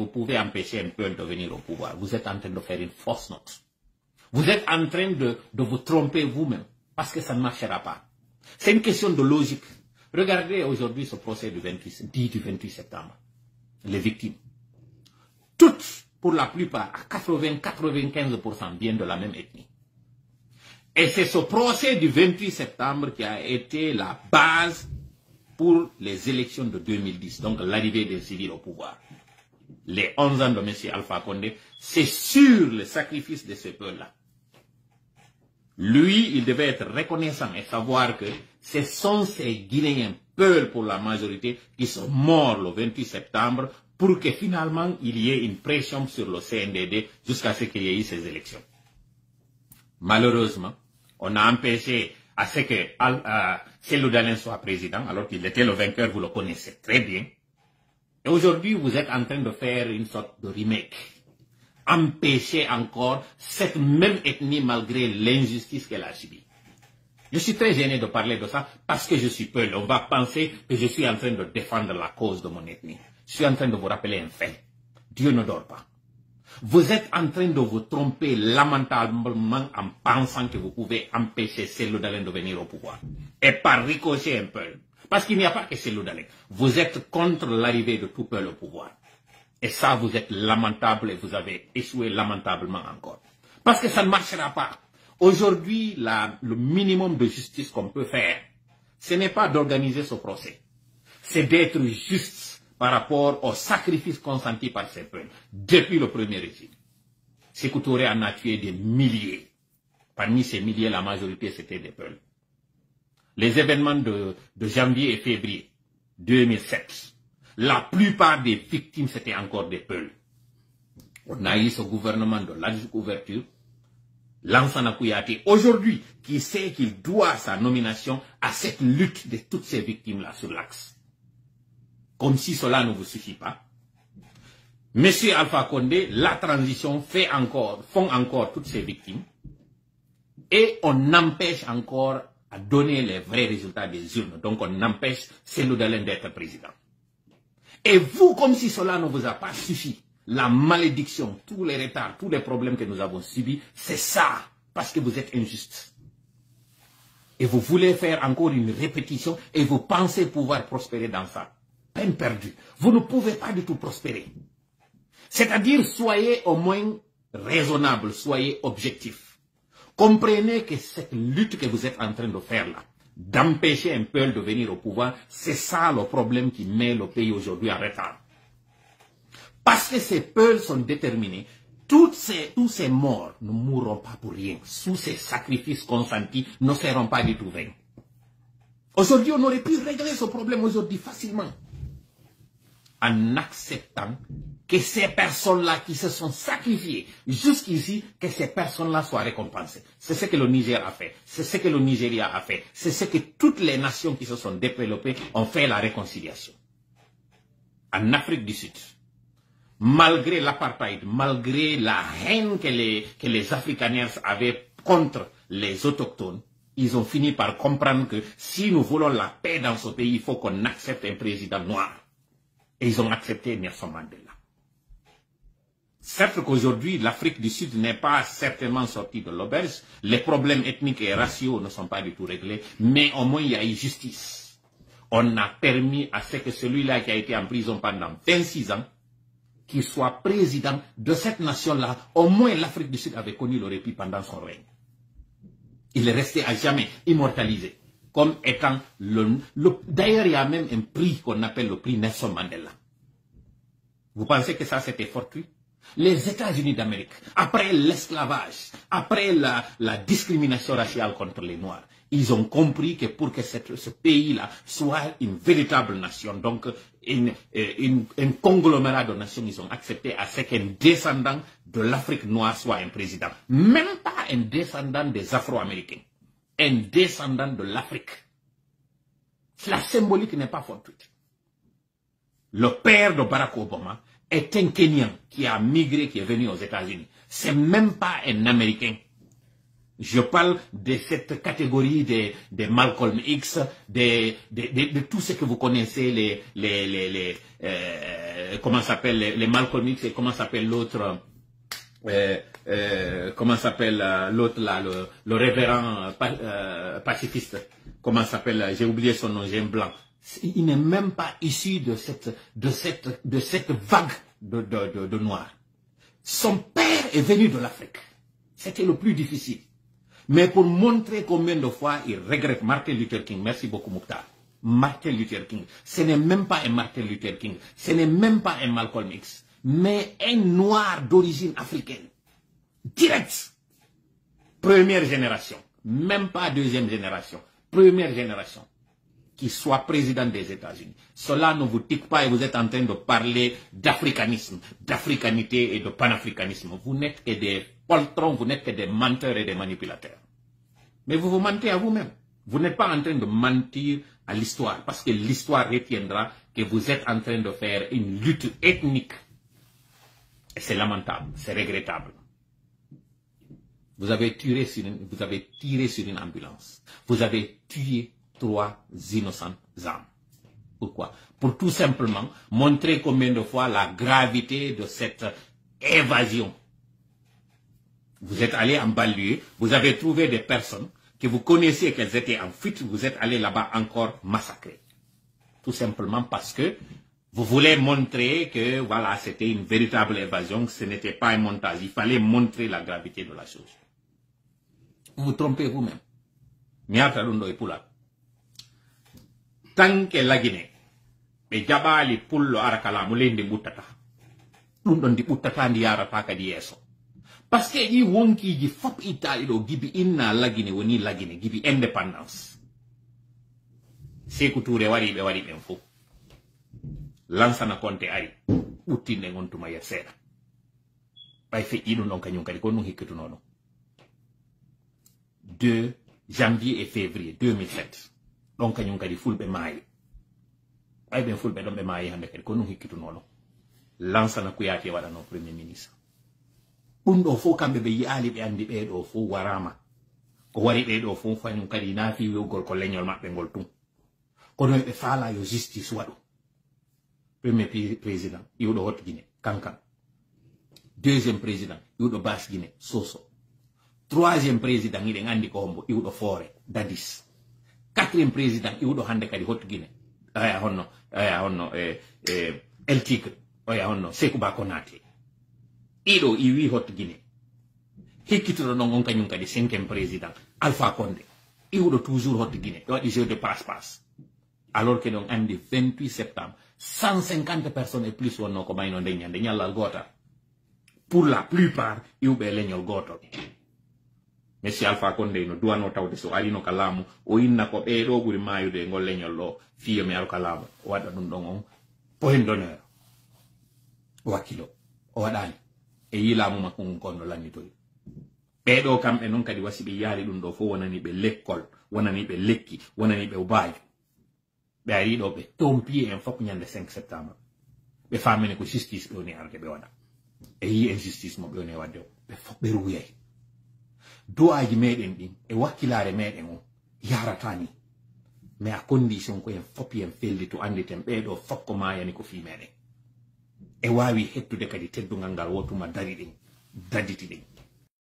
pouvez empêcher un peuple de venir au pouvoir, vous êtes en train de faire une fausse note. Vous êtes en train de vous tromper vous-même, parce que ça ne marchera pas. C'est une question de logique. Regardez aujourd'hui ce procès du 28 septembre. Les victimes. Toutes, pour la plupart, à 80-95% viennent de la même ethnie. Et c'est ce procès du 28 septembre qui a été la base pour les élections de 2010, donc l'arrivée des civils au pouvoir. Les 11 ans de M. Alpha Condé, c'est sur le sacrifice de ce peuple-là. Lui, il devait être reconnaissant et savoir que ce sont ces Guinéens, peuls pour la majorité, qui sont morts le 28 septembre pour que finalement il y ait une pression sur le CNDD jusqu'à ce qu'il y ait eu ces élections. Malheureusement, on a empêché à ce que Cellou Dalein soit président, alors qu'il était le vainqueur, vous le connaissez très bien. Et aujourd'hui, vous êtes en train de faire une sorte de remake. Empêcher encore cette même ethnie malgré l'injustice qu'elle a subie. Je suis très gêné de parler de ça parce que je suis peul. On va penser que je suis en train de défendre la cause de mon ethnie. Je suis en train de vous rappeler un fait. Dieu ne dort pas. Vous êtes en train de vous tromper lamentablement en pensant que vous pouvez empêcher Cellou Dalein de venir au pouvoir. Et par ricochet un peu. Parce qu'il n'y a pas que Cellou Dalein. Vous êtes contre l'arrivée de tout peuple au pouvoir. Et ça, vous êtes lamentable et vous avez échoué lamentablement encore. Parce que ça ne marchera pas. Aujourd'hui, le minimum de justice qu'on peut faire, ce n'est pas d'organiser ce procès. C'est d'être juste par rapport au sacrifice consenti par ces peuples depuis le premier régime. Sékou Touré en a tué des milliers. Parmi ces milliers, la majorité, c'était des peuples. Les événements de janvier et février 2007, la plupart des victimes, c'était encore des peuples. On a eu ce gouvernement de large couverture, Lansana Kouyaté, aujourd'hui, qui sait qu'il doit sa nomination à cette lutte de toutes ces victimes-là sur l'axe. Comme si cela ne vous suffit pas. Monsieur Alpha Condé, la transition font encore toutes ces victimes. Et on empêche encore à donner les vrais résultats des urnes. Donc on empêche Cellou Dalein d'être président. Et vous, comme si cela ne vous a pas suffi, la malédiction, tous les retards, tous les problèmes que nous avons subis, c'est ça, parce que vous êtes injuste. Et vous voulez faire encore une répétition et vous pensez pouvoir prospérer dans ça. Peine perdue. Vous ne pouvez pas du tout prospérer. C'est-à-dire, soyez au moins raisonnable, soyez objectif. Comprenez que cette lutte que vous êtes en train de faire là, d'empêcher un peuple de venir au pouvoir, c'est ça le problème qui met le pays aujourd'hui en retard. Parce que ces peuples sont déterminés, tous ces morts ne mourront pas pour rien. Tous ces sacrifices consentis ne seront pas du tout vains. Aujourd'hui, on aurait pu régler ce problème aujourd'hui facilement. En acceptant que ces personnes-là qui se sont sacrifiées jusqu'ici, que ces personnes-là soient récompensées. C'est ce que le Niger a fait. C'est ce que le Nigeria a fait. C'est ce que toutes les nations qui se sont développées ont fait la réconciliation. En Afrique du Sud, malgré l'apartheid, malgré la haine que les Afrikaners avaient contre les autochtones, ils ont fini par comprendre que si nous voulons la paix dans ce pays, il faut qu'on accepte un président noir. Et ils ont accepté Nelson Mandela. Certes qu'aujourd'hui, l'Afrique du Sud n'est pas certainement sortie de l'auberge, les problèmes ethniques et raciaux ne sont pas du tout réglés, mais au moins il y a eu justice. On a permis à ce que celui-là qui a été en prison pendant 26 ans, qu'il soit président de cette nation-là. Au moins l'Afrique du Sud avait connu le répit pendant son règne. Il est resté à jamais immortalisé. Comme étant d'ailleurs, il y a même un prix qu'on appelle le prix Nelson Mandela. Vous pensez que ça, c'était fortuit? Les États-Unis d'Amérique, après l'esclavage, après la discrimination raciale contre les Noirs, ils ont compris que pour que ce pays-là soit une véritable nation, donc un conglomérat de nations, ils ont accepté à ce qu'un descendant de l'Afrique noire soit un président. Même pas un descendant des Afro-Américains. Un descendant de l'Afrique. La symbolique n'est pas fortuite. Le père de Barack Obama est un Kenyan qui a migré, qui est venu aux États-Unis. C'est même pas un Américain. Je parle de cette catégorie des Malcolm X, de tout ce que vous connaissez, comment s'appelle les Malcolm X et comment s'appelle l'autre, comment s'appelle l'autre là, le révérend pacifiste, comment s'appelle, j'ai oublié son nom, j'ai un blanc. Il n'est même pas issu de cette vague de noirs. Son père est venu de l'Afrique. C'était le plus difficile. Mais pour montrer combien de fois il regrette Martin Luther King, merci beaucoup Mokhtar. Martin Luther King, ce n'est même pas un Martin Luther King, ce n'est même pas un Malcolm X, mais un noir d'origine africaine. Direct. Première génération, même pas deuxième génération, première génération, qui soit président des États-Unis. Cela ne vous tique pas et vous êtes en train de parler d'africanisme, d'africanité et de panafricanisme. Vous n'êtes que des poltrons, vous n'êtes que des menteurs et des manipulateurs. Mais vous vous mentez à vous-même. Vous n'êtes pas en train de mentir à l'histoire, parce que l'histoire retiendra que vous êtes en train de faire une lutte ethnique. Et c'est lamentable, c'est regrettable. Vous avez tiré sur une ambulance. Vous avez tué 3 innocentes âmes. Pourquoi? Pour tout simplement montrer combien de fois la gravité de cette évasion. Vous êtes allé en banlieue, vous avez trouvé des personnes que vous connaissiez qu'elles étaient en fuite, vous êtes allé là-bas encore massacrer. Tout simplement parce que vous voulez montrer que voilà, c'était une véritable évasion, que ce n'était pas un montage. Il fallait montrer la gravité de la chose. Vous vous trompez vous-même. Tant que la Guinée, be jabali pullo arakala mo lendi buttata. Dum don di buttata ndi yarata kadi yeso. Parce que yi wonki ji fop Italie do gibi inna la Guinée woni la Guinée gibi indépendance. Sékou Touré wari be fo. Lansana Conté ari uttinde ngontuma yer seeda. Bay fe idun don kanyum kadi ko no hikketu nono. 2 janvier et février 2007. Donc kanyum kadi fulbe maayi. Ay ben fulbe don be maayi hande kadi ko no hikketu nono. Lansana Kouyaté wadano premier ministre. Undo fo kambe be yiali be andi be do fo warama. Ko wari be do fo fanyum kadi nafi wogol ko leñol mabbe ngol tum. Ko no be faala yo justice wadu. Premier président, Iudo Hot Guinée, Kankan. Deuxième président, Iudo Basse Guinée, Soso. Troisième président, il est Ngandi Kombo, Iudo Fore, Dadis. Quatrième président, Iudo Hande Kadi Hot Guinée. El Tigre, Sekouba Konate. Ido Iwi Hot Guinée. Hikito non kanyum kadi cinquième président, Alpha Condé. Iudo toujours Hot Guinée, il jeu de passe-passe. Alors que donc, un 28 septembre, 150 personnes et plus wonno ko bayno de nyande nyallal gota. Pour la plupart, iwbe leñol goto. Monsieur Alpha Condé no duano tawde so ari no kalamu o inna ko be do buri mayude ngol leñol lo fiyo mi al kalama wada dum don on point d'honneur. Wakilo o wadani e yilamu makko kono lannitoy. Be do kambe non kadi wasibe yaali dum do fo wonani be lekkol, wonani be lekki, wonani be ubaaji. Be ari do be tompi en fop nyande 5 septembre. Be famene ko justice be woni arde be wada. E yi injustice mo be woni wadde be fop be ruyay. Doaji meden din e wakkilare meden on yaratani. Mais à condition ko en fop en feldi to anditen be do fop ko mayani ko fi meden. E wawi hettude kadi teddungal ngal wotuma dari din, daditi din.